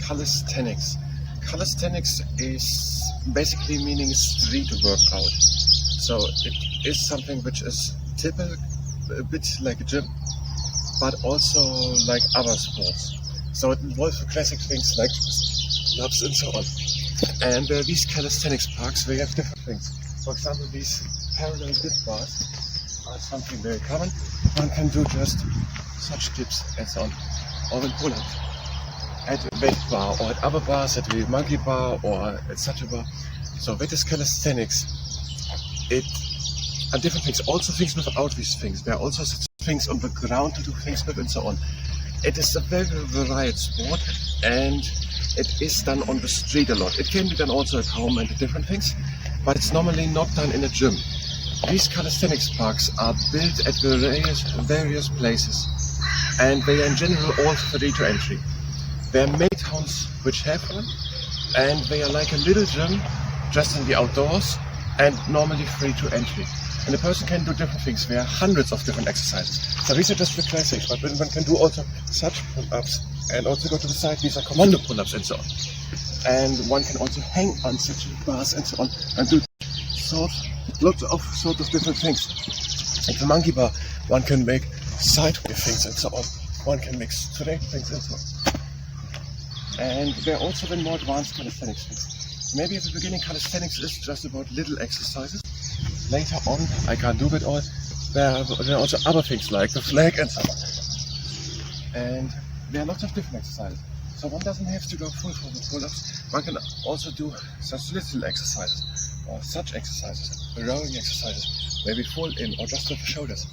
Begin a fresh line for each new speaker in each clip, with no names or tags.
calisthenics. Calisthenics is basically meaning street workout. So it is something which is typical, a bit like a gym, but also like other sports. So it involves classic things like clubs and so on. And these calisthenics parks, they have different things. For example, these parallel dip bars are something very common. One can do just such dips and so on, or in pull-ups at a weight bar, or at other bars, at the monkey bar, or at such a bar. So with this calisthenics, it are different things. Also things without these things. There are also such things on the ground to do things with and so on. It is a very varied sport, and it is done on the street a lot. It can be done also at home and different things, but it's normally not done in a gym. These calisthenics parks are built at various places, and they are in general all free to entry. There are many towns which have one, and they are like a little gym just in the outdoors and normally free to entry. And a person can do different things. There are hundreds of different exercises. So these are just the classics, but one can do also such pull-ups and also go to the side. These are commando pull-ups and so on. And one can also hang on such bars and so on and do lots of different things. At the monkey bar, one can make sideways things and so on. One can make straight things and so on. And there are also the more advanced calisthenics things. Maybe at the beginning calisthenics is just about little exercises. Later on, I can't do it all. There are also other things like the flag and so on. And there are lots of different exercises. So one doesn't have to go full for the pull-ups. One can also do such little exercises, or such exercises, rowing exercises, maybe full in, or just with the shoulders.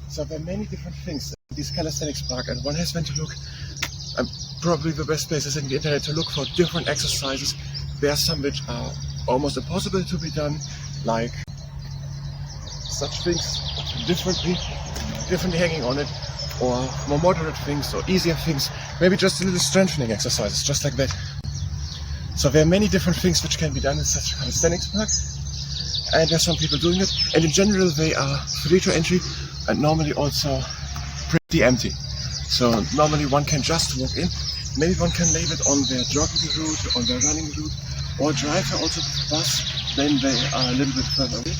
So there are many different things in this calisthenics park, and one has when to look. Probably the best place is in the internet to look for different exercises. There are some which are almost impossible to be done, like such things differently hanging on it, or more moderate things or easier things, maybe just a little strengthening exercises, just like that. So there are many different things which can be done in such a calisthenics park, and there are some people doing it, and in general they are free to entry and normally also pretty empty. So normally one can just walk in. Maybe one can leave it on their jogging route, on their running route, or drive also to the bus, then they are a little bit further away,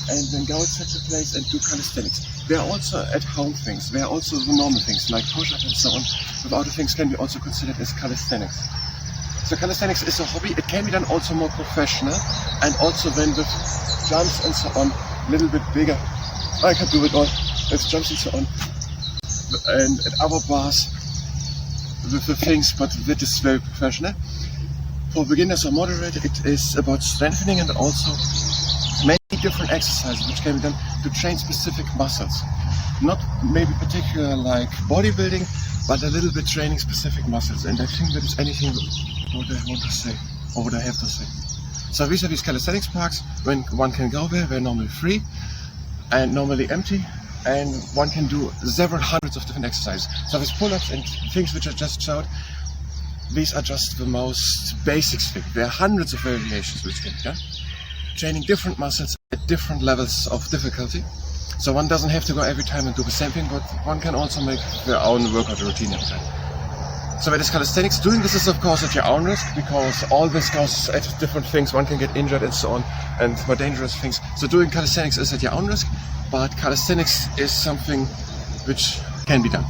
and then go at such a place and do calisthenics. There are also at home things, there are also the normal things like push-up and so on. Without the things can be also considered as calisthenics. So calisthenics is a hobby. It can be done also more professional, and also then with jumps and so on, a little bit bigger. I can do it all with jumps and so on. And at other bars with the things, but that is very professional. For beginners or moderate, it is about strengthening and also many different exercises which can be done to train specific muscles. Not maybe particular like bodybuilding, but a little bit training specific muscles. And I think that is anything what I want to say, or what I have to say. So these are these calisthenics parks. When one can go there, they're normally free and normally empty. And one can do several hundreds of different exercises. So with pull-ups and things which I just showed, these are just the most basic thing. There are hundreds of variations which can be done, training different muscles at different levels of difficulty. So one doesn't have to go every time and do the same thing, but one can also make their own workout routine every time. So with this calisthenics, doing this is of course at your own risk, because all this goes at different things. One can get injured and so on, and more dangerous things. So doing calisthenics is at your own risk. But calisthenics is something which can be done.